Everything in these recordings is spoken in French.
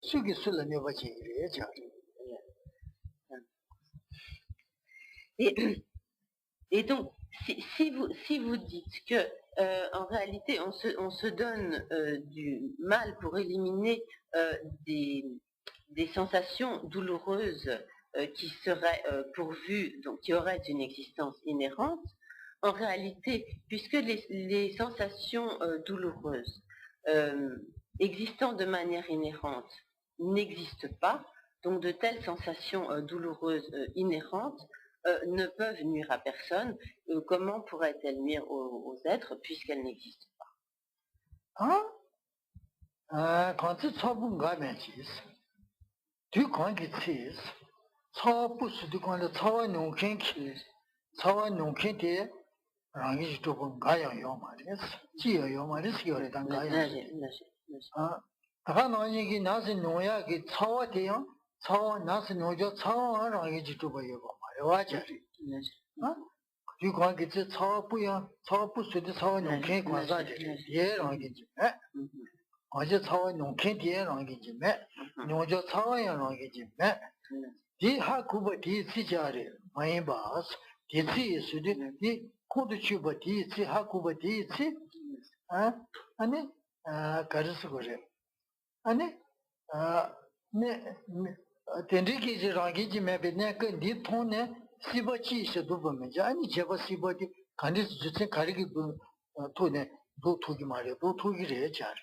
수기 술을 내버지 이래 자. Et donc, si vous dites que en réalité on se donne du mal pour éliminer des sensations douloureuses qui seraient pourvues, donc qui auraient une existence inhérente, en réalité, puisque les sensations douloureuses existant de manière inhérente n'existent pas, donc de telles sensations douloureuses inhérentes ne peuvent nuire à personne. Comment pourraient-elles nuire aux êtres puisqu'elles n'existent pas? Quand tu sabun gametis, tu quand tu sais, sabus tu quand le sawa nonkin qui, sawa nonkin te, rangi tu bon gaya yomaris, chi yomaris yore dan gaya. Takan rangi ki nasi noya ki sawa te yon, sawa nasi noja sawa rangi tu bon yomaris, wajari. Tu quand tu sais sawa puya, sawa pusu te sawa nonkin kwa zade, ye rangi tu, 어제 차와 농캔디에랑 게지매 노저 차와야랑 게지매 디 하쿠버 디 시자리 많이 봐스 디시 수디 디 코드 슈버 디시 하쿠버 디시 아니 가르스 거래 아니 네 텐디기지랑 게지매 베네 그디 통네 시버치시도 보면 아니 제가 시버디 간디스 주체 가리기 토네 도 토기 말이야 도 토기래 잘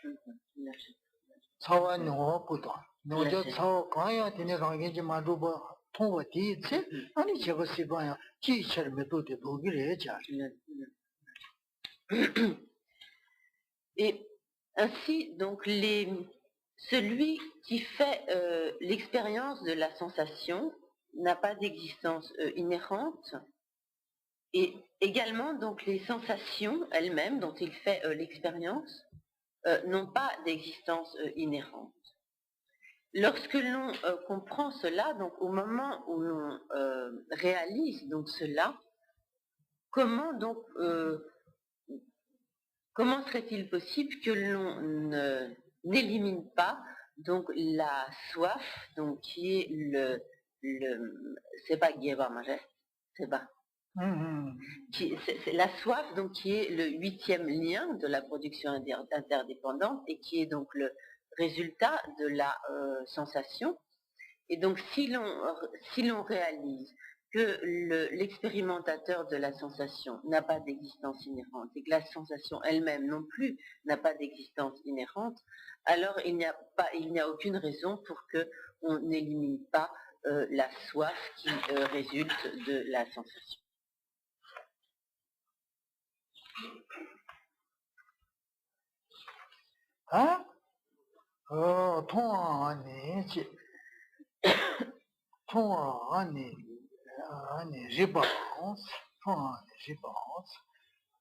사와 노고도 노저 사와 가야 되네 range지 마루버 통과 뒤지 아니 제가 시바야 지처럼 메도데 도기래 잘 Et ainsi, donc, celui qui fait l'expérience de la sensation n'a pas d'existence inhérente, et également, donc, les sensations elles-mêmes dont il fait l'expérience n'ont pas d'existence inhérente. Lorsque l'on comprend cela, donc au moment où l'on réalise donc cela, comment donc comment serait-il possible que l'on n'élimine pas donc la soif, donc qui est c'est pas Guéva Majet, c'est pas. C'est la soif, donc qui est le 8e lien de la production interdépendante et qui est donc le résultat de la sensation. Et donc si l'on réalise que l'expérimentateur de la sensation n'a pas d'existence inhérente et que la sensation elle-même non plus n'a pas d'existence inhérente, alors il n'y a aucune raison pour que on n'élimine pas la soif qui résulte de la sensation.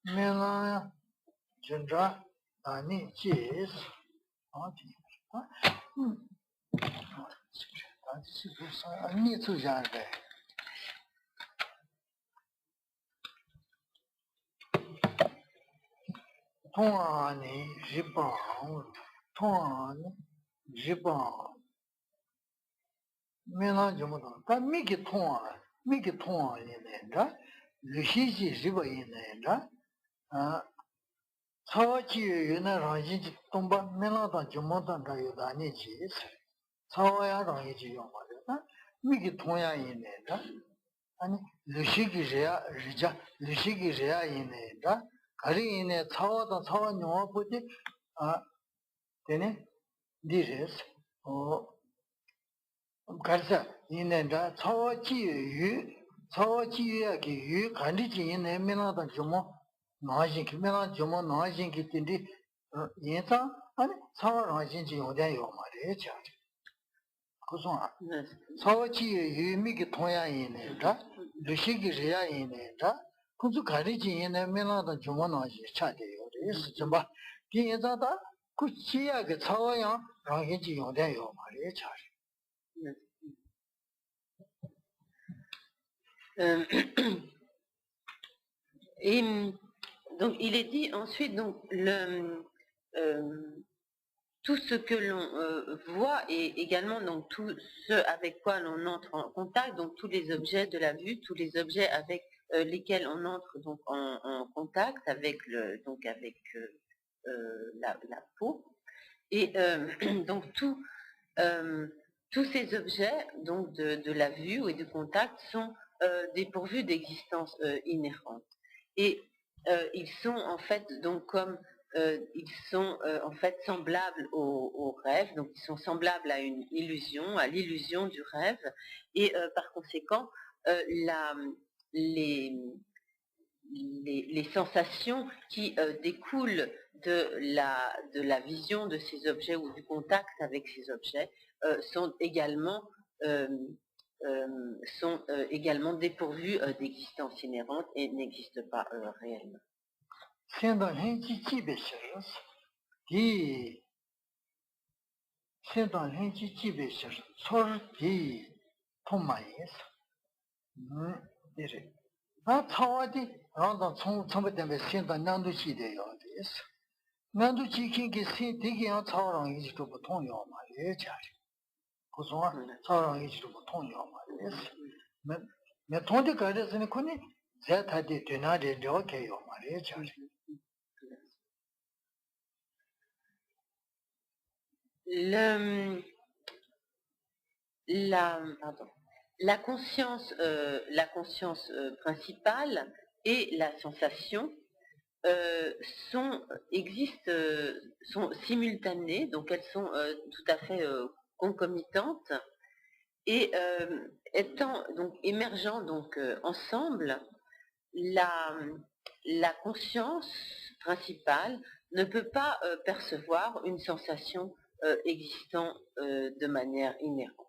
Mais là, je ne vois pas ni chis, ni tout genre. Toani, Jibon. Mélange de mots. Pas Miki Toan in le Hiji Jiba in Sawachi Yuna Ranji Tomba, Melata Jumotan Dayudani Chis, Sawaya Ranji Yomada, Miki Toya in and Lushiki Rija, Lushiki Rea in Kari in a Tawa, Tawa no put it, then this is, or Garza in a Tawachi Yu, Kandiji in a Melata Jumo, Najin, Mela Jumo, Najin Kitindi, Yenta, and Sawa Najin Yodayo Maria. Sawachi Yu Miki Toya in it, Lushiki Rea in it, Kuzu Kariji in a Melata Jumono Chadi, is Jamba, Diazata, Kuchia get Sawaya, Rangi Yodayo Maria. Et donc il est dit ensuite donc tout ce que l'on voit et également donc tout ce avec quoi l'on entre en contact, donc tous les objets de la vue, tous les objets avec lesquels on entre donc en contact avec la peau. Et donc tous ces objets donc de la vue et du contact sont dépourvus d'existence inhérente. Et ils sont en fait donc comme ils sont en fait semblables au rêve, donc ils sont semblables à une illusion, à l'illusion du rêve, et par conséquent les, les sensations qui découlent de la vision de ces objets ou du contact avec ces objets sont également dépourvues d'existence inhérente et n'existent pas réellement. La conscience principale et la sensation sont simultanées, donc elles sont tout à fait concomitantes, et étant donc émergeant donc ensemble, la conscience principale ne peut pas percevoir une sensation existant de manière inhérente.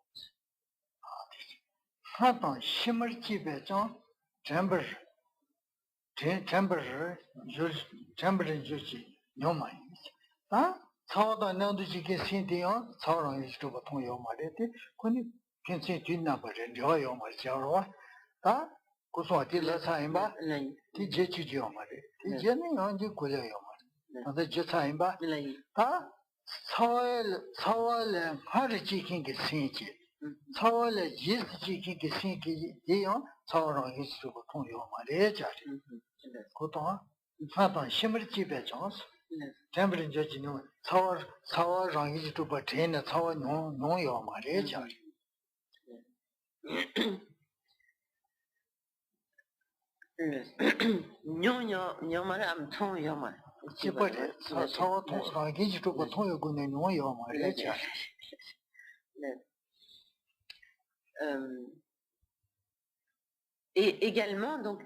Et également donc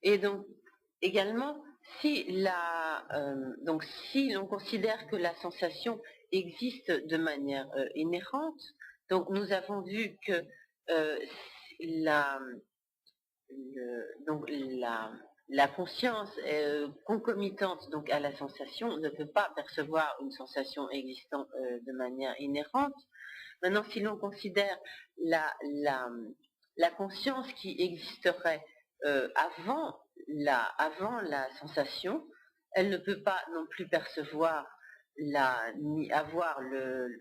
et donc également si si l'on considère que la sensation existe de manière inhérente, donc nous avons vu que la conscience concomitante donc à la sensation ne peut pas percevoir une sensation existant de manière inhérente. Maintenant, si l'on considère la conscience qui existerait avant la sensation, elle ne peut pas non plus percevoir ni avoir le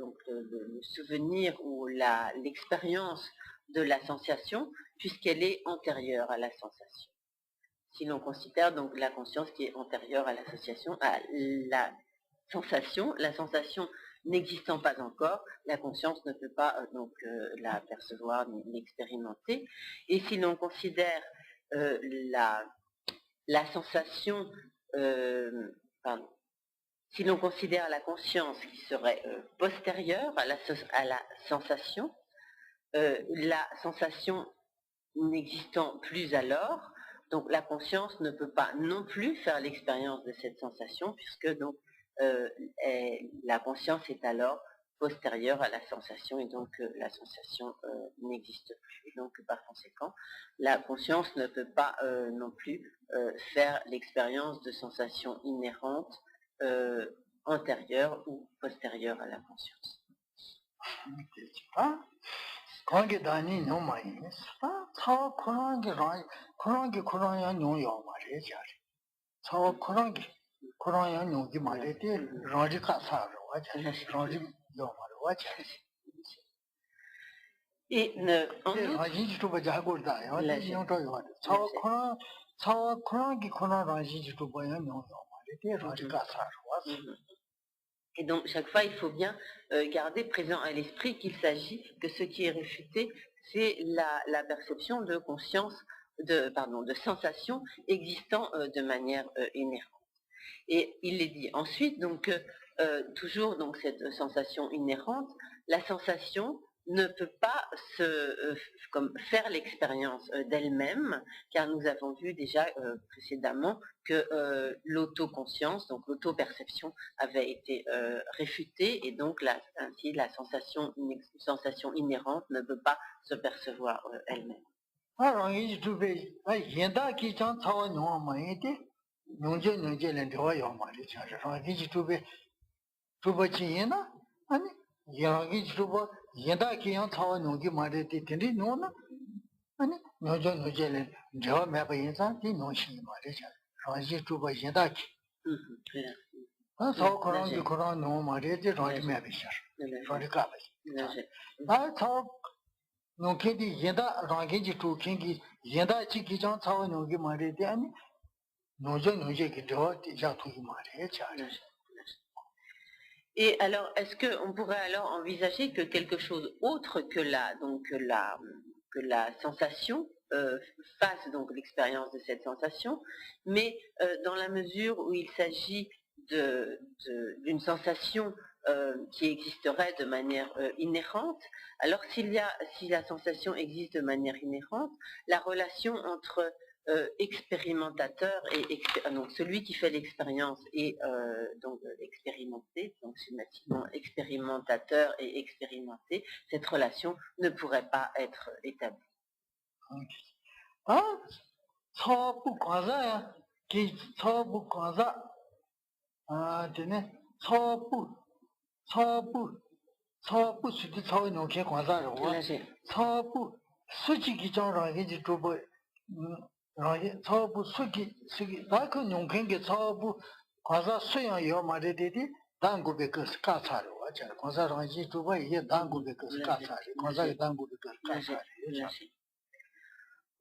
souvenir ou l'expérience de la sensation, puisqu'elle est antérieure à la sensation. Si l'on considère donc la conscience qui est antérieure à l'association, à la sensation n'existant pas encore, la conscience ne peut pas la percevoir ni l'expérimenter. Et si l'on considère la sensation, si l'on considère la conscience qui serait postérieure à la sensation, la sensation n'existant plus alors, donc la conscience ne peut pas non plus faire l'expérience de cette sensation, puisque donc la conscience est alors postérieure à la sensation, et donc la sensation n'existe plus. Et donc par conséquent, la conscience ne peut pas non plus faire l'expérience de sensations inhérentes antérieures ou postérieures à la conscience. 관계 단위 너무 많이 차 코랑게 코랑야 뇽요 말이야 자리 차 코랑야 뇽기 말이야 라지 가사로 와자 라지 요 말로 와자 Et en outre, 라지 주도 자고다 요 뇽도 요 차 코랑기 코랑 라지 주도 봐야 뇽요 말이야 라지 가사로 와자 et donc chaque fois il faut bien garder présent à l'esprit qu'il s'agit que ce qui est réfuté, c'est la perception de conscience, de sensation existant de manière inhérente. Et il est dit ensuite, donc, toujours donc, cette sensation inhérente, la sensation ne peut pas comme faire l'expérience d'elle-même, car nous avons vu déjà précédemment que l'autoconscience, donc l'auto-perception, avait été réfutée, et donc ainsi une sensation inhérente ne peut pas se percevoir elle-même. Et alors, est-ce qu'on pourrait alors envisager que quelque chose autre que la sensation fasse donc l'expérience de cette sensation, mais dans la mesure où il s'agit d'une sensation qui existerait de manière inhérente, alors si la sensation existe de manière inhérente, la relation entre expérimentateur et donc celui qui fait l'expérience et donc expérimenté, donc schématiquement expérimentateur et expérimenté, cette relation ne pourrait pas être établie.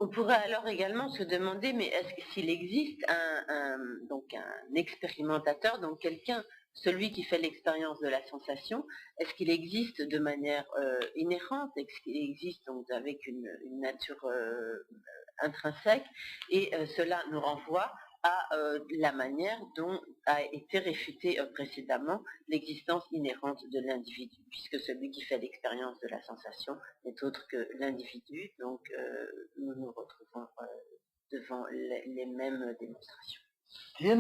On pourrait alors également se demander, mais est-ce s'il existe donc un expérimentateur, donc quelqu'un, celui qui fait l'expérience de la sensation, est-ce qu'il existe de manière inhérente, est-ce qu'il existe donc avec une nature intrinsèque, et cela nous renvoie à la manière dont a été réfutée précédemment l'existence inhérente de l'individu, puisque celui qui fait l'expérience de la sensation n'est autre que l'individu, donc nous nous retrouvons devant les mêmes démonstrations. Et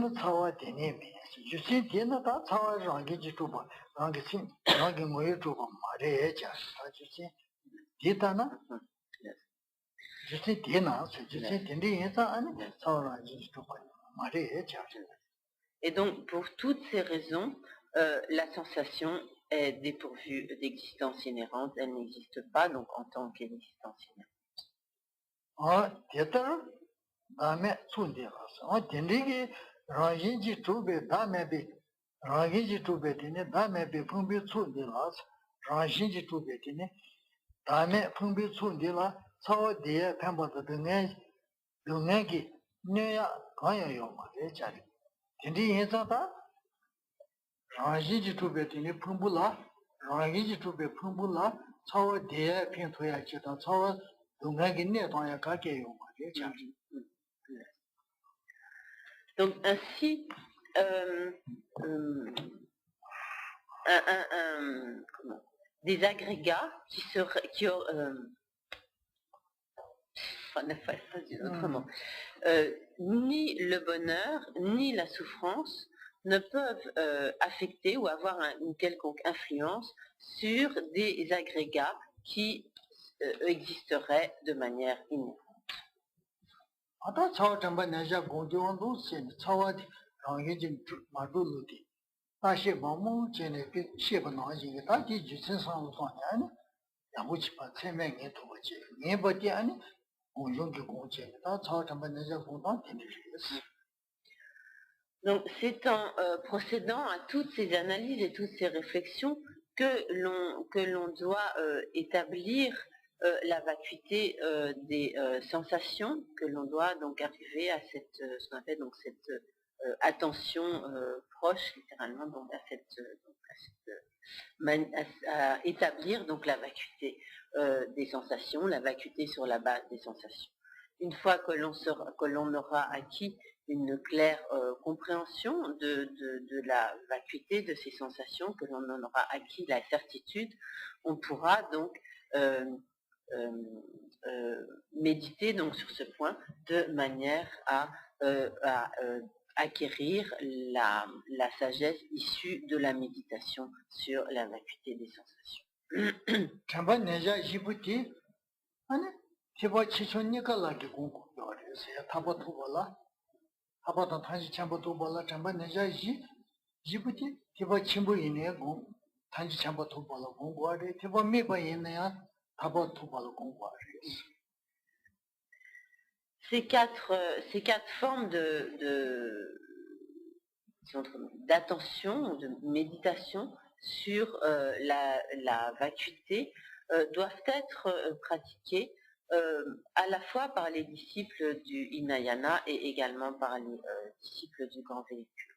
donc, pour toutes ces raisons, la sensation est dépourvue d'existence inhérente, elle n'existe pas donc en tant qu'existence inhérente. Donc ainsi, des agrégats autrement, ni le bonheur, ni la souffrance ne peuvent affecter ou avoir une quelconque influence sur des agrégats qui existeraient de manière inhérente. 아다 차와 잠바 내자 공정도 신 차와디 랑게진 마루루디 다시 뭐뭐 전에 그 시바 나지게 다디 주선상 소냐니 야무치파 체맹에 도지 네버디 아니 공정기 공제 다 차와 잠바 내자 공당 되는지 Donc c'est en procédant à toutes ces analyses et toutes ces réflexions que l'on doit établir la vacuité des sensations, que l'on doit donc arriver à cette, ce qu'on appelle donc cette attention proche, littéralement, donc à établir donc la vacuité des sensations, la vacuité sur la base des sensations. Une fois que l'on aura acquis une claire compréhension de la vacuité de ces sensations, que l'on en aura acquis la certitude, on pourra donc méditer donc sur ce point de manière à acquérir la sagesse issue de la méditation sur la vacuité des sensations. Ces quatre formes d'attention, de méditation sur la vacuité doivent être pratiquées à la fois par les disciples du Hinayana et également par les disciples du grand véhicule.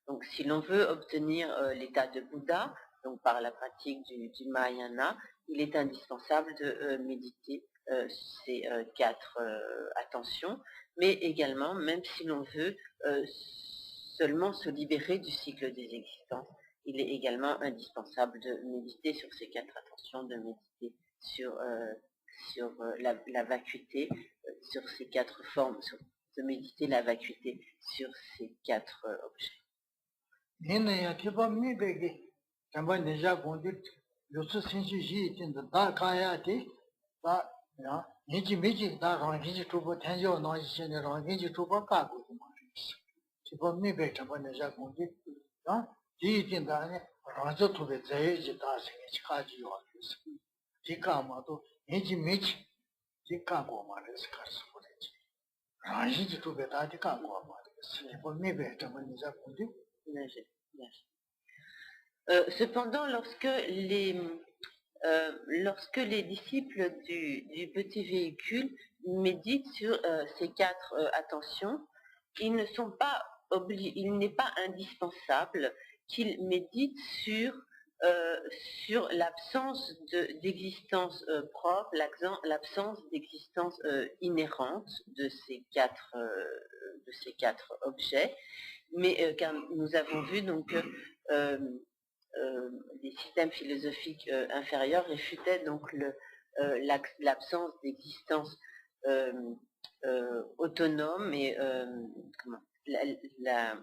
Donc si l'on veut obtenir l'état de Bouddha, donc par la pratique du Mahayana, il est indispensable de méditer ces quatre attentions, mais également, même si l'on veut seulement se libérer du cycle des existences, il est également indispensable de méditer sur ces quatre attentions, de méditer sur la vacuité, sur ces quatre formes, de méditer la vacuité sur ces quatre objets. Cependant, lorsque les disciples du petit véhicule méditent sur ces quatre attentions, il n'est pas indispensable qu'ils méditent sur l'absence d'existence propre, l'absence d'existence inhérente de ces quatre objets, mais car nous avons vu donc les systèmes philosophiques inférieurs réfutaient donc l'absence d'existence autonome et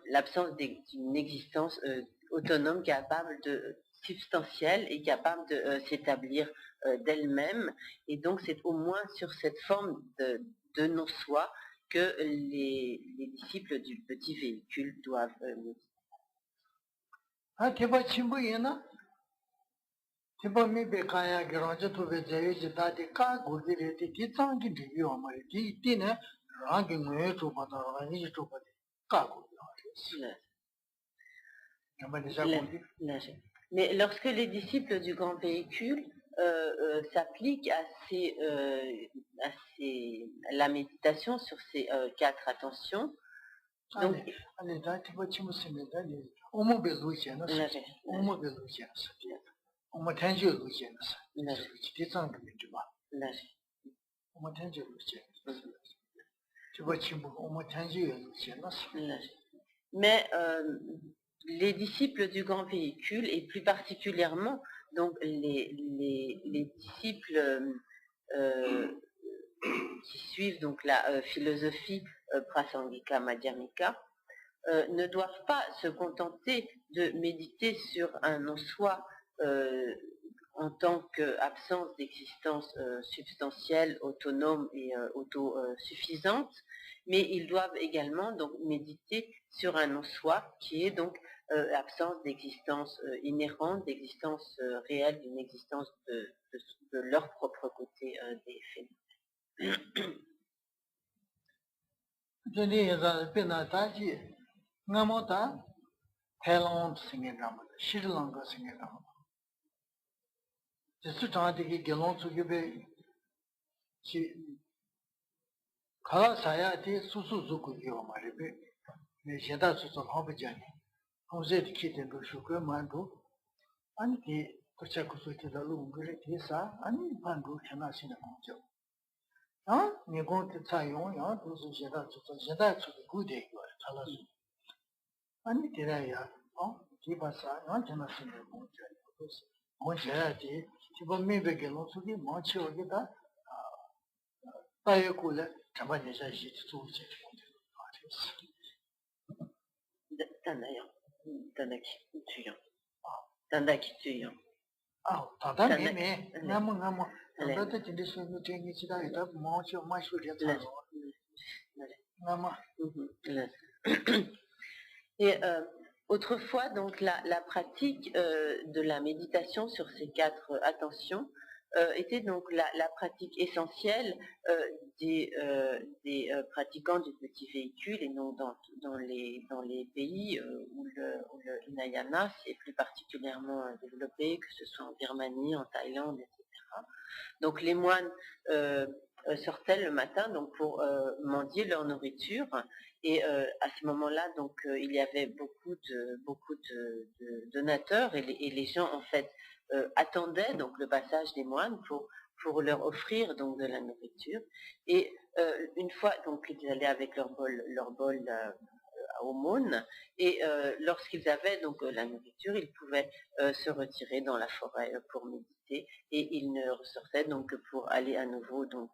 l'absence d'une existence autonome capable substantielle et capable de s'établir d'elle-même. Et donc c'est au moins sur cette forme de non-soi que les disciples du petit véhicule doivent méditer. Mais lorsque les disciples du grand véhicule s'appliquent à la méditation sur ces quatre attentions, donc, mais les disciples du grand véhicule, et plus particulièrement donc les disciples qui suivent donc la philosophie prasangika madhyamika, ne doivent pas se contenter de méditer sur un en-soi en tant qu'absence d'existence substantielle, autonome et autosuffisante, mais ils doivent également donc méditer sur un en-soi qui est donc absence d'existence inhérente, d'existence réelle, d'une existence de leur propre côté des phénomènes. Thailand singing drama, Sri Lanka singing drama. The Sutantiki Gelon to give she Kala Sayati Susuzuku Yomaribe, Yeda Susan Hobajani, Jose the kid and Sugar Mandu, and the Kuchakusuki the Lungu, Tisa, and Pandu Chanasina Mojo. Ah, you're going to Tayon, those Jeda to the good day, Talasu. 아니 대라야 기바사 완전히 신을 못 줘요. 그래서 뭐셔야지 기본 매백에 놓수기 뭐치 오기다 따여고래 잡아내자 시 조지 다다매매 나무 나도 진짜 되게 지다이다 뭐치 마슈리야 나무 Et autrefois, donc, la pratique de la méditation sur ces 4 attentions était donc la pratique essentielle des pratiquants du petit véhicule, et non dans les pays où le Hinayana s'est plus particulièrement développé, que ce soit en Birmanie, en Thaïlande, etc. Donc les moines sortaient le matin donc pour mendier leur nourriture, et à ce moment-là donc il y avait beaucoup de donateurs, et les gens en fait attendaient donc le passage des moines pour leur offrir donc de la nourriture, et une fois donc ils allaient avec leur bol à aumône, et lorsqu'ils avaient donc la nourriture, ils pouvaient se retirer dans la forêt pour méditer, et ils ne ressortaient donc que pour aller à nouveau donc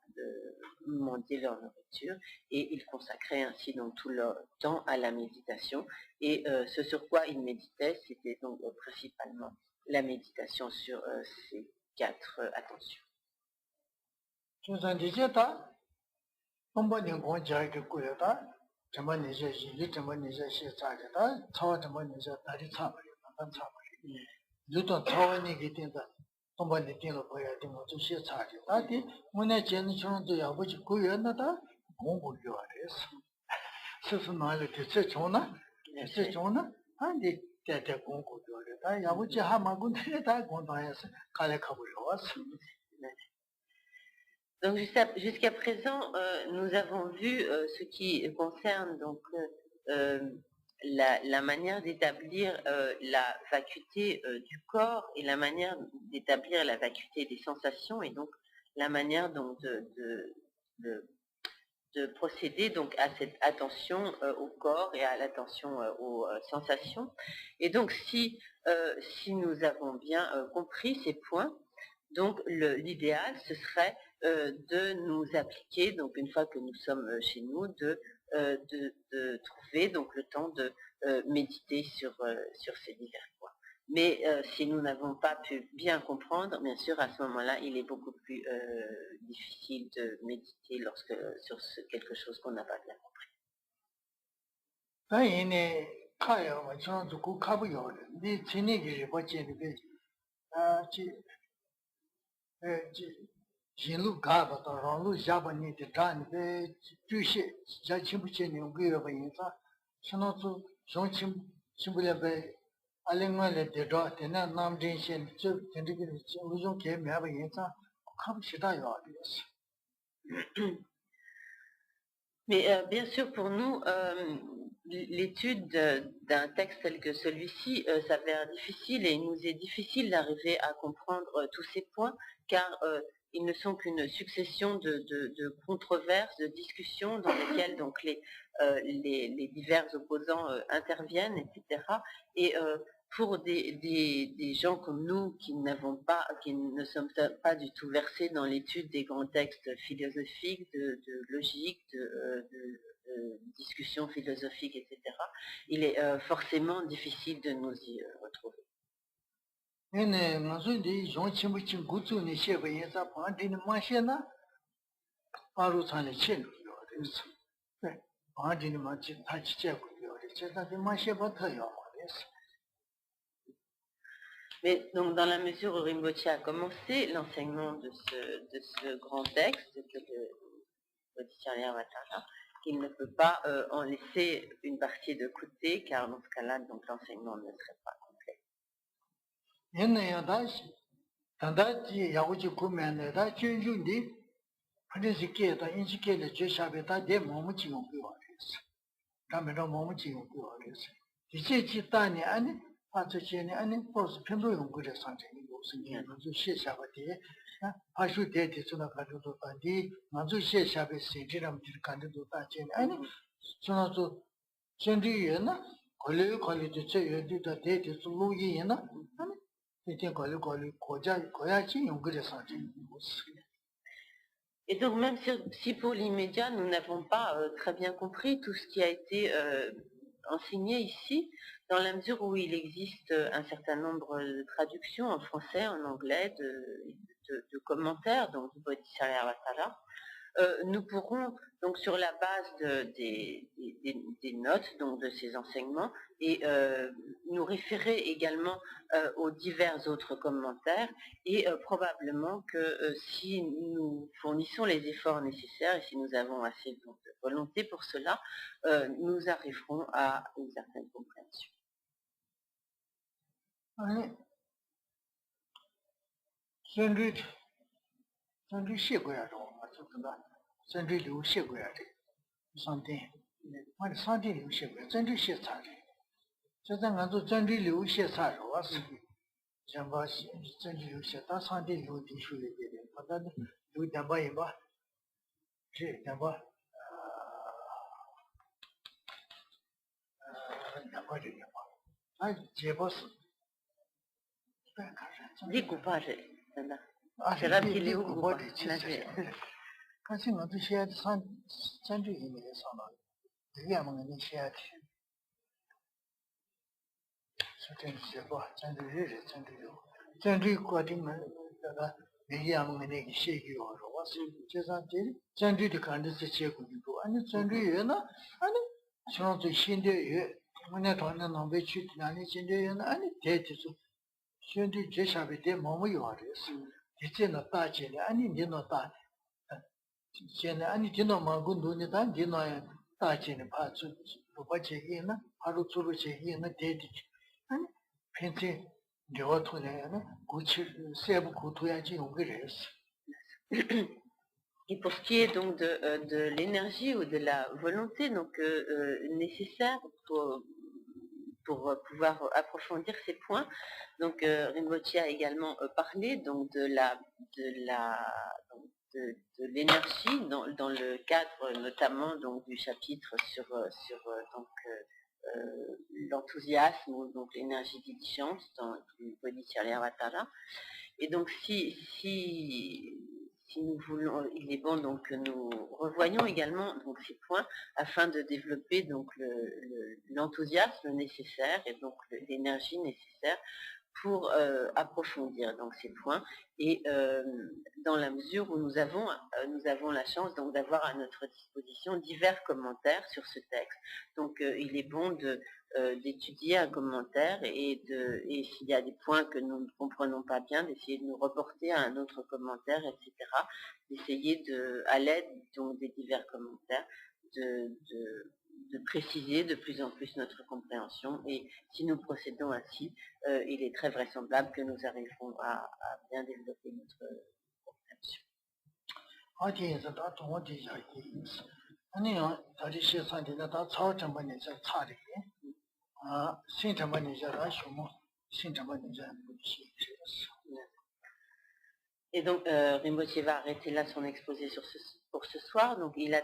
mendier leur nourriture, et ils consacraient ainsi donc tout leur temps à la méditation, et ce sur quoi ils méditaient, c'était donc principalement la méditation sur ces 4 attentions. Donc jusqu'à présent, nous avons vu ce qui concerne donc la manière d'établir la vacuité du corps, et la manière d'établir la vacuité des sensations, et donc la manière donc de procéder donc à cette attention au corps et à l'attention aux sensations. Et donc si nous avons bien compris ces points, donc l'idéal ce serait de nous appliquer, donc une fois que nous sommes chez nous, de trouver donc le temps de méditer sur ces divers points. Mais si nous n'avons pas pu bien comprendre, bien sûr, à ce moment-là, il est beaucoup plus difficile de méditer sur quelque chose qu'on n'a pas bien compris. Mais bien sûr, pour nous, l'étude d'un texte tel que celui-ci s'avère difficile, et il nous est difficile d'arriver à comprendre tous ces points, car ils ne sont qu'une succession de controverses, de discussions dans lesquelles donc les divers opposants interviennent, etc. Et pour des gens comme nous qui ne sommes pas du tout versés dans l'étude des grands textes philosophiques, de logique, de discussions philosophiques, etc., il est forcément difficile de nous y retrouver. Mais donc, dans la mesure où Rinpoche a commencé l'enseignement de ce grand texte, que le Bodhisattva, il ne peut pas en laisser une partie de côté, car dans ce cas-là, donc l'enseignement ne serait pas complet. Et donc même si pour l'immédiat nous n'avons pas très bien compris tout ce qui a été enseigné ici, dans la mesure où il existe un certain nombre de traductions en français, en anglais, de commentaires donc du Bodhisattva, nous pourrons donc sur la base des notes donc de ces enseignements et nous référer également aux divers autres commentaires et probablement que si nous fournissons les efforts nécessaires et si nous avons assez de volonté pour cela, nous arriverons à une certaine compréhension. Découpage, c'est rapide Et pour ce qui est donc de l'énergie ou de la volonté donc nécessaire pour pouvoir approfondir ces points, donc Rinpoche a également parlé donc de l'énergie dans le cadre notamment donc du chapitre sur l'enthousiasme ou donc l'énergie diligente dans le Bodhisattva. Et donc si nous voulons, il est bon donc que nous revoyons également donc ces points afin de développer donc l'enthousiasme nécessaire et donc l'énergie nécessaire pour approfondir donc ces points et dans la mesure où nous avons la chance donc d'avoir à notre disposition divers commentaires sur ce texte. Donc il est bon d'étudier un commentaire et s'il y a des points que nous ne comprenons pas bien, d'essayer de nous reporter à un autre commentaire, etc. D'essayer à l'aide donc des divers commentaires de préciser de plus en plus notre compréhension et si nous procédons ainsi, il est très vraisemblable que nous arriverons à bien développer notre compréhension. Et donc Rinpoche va arrêter là son exposé pour ce soir. Donc il a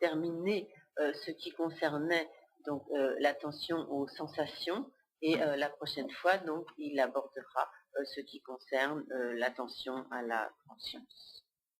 terminé ce qui concernait donc l'attention aux sensations Et la prochaine fois, donc, il abordera ce qui concerne l'attention à la conscience.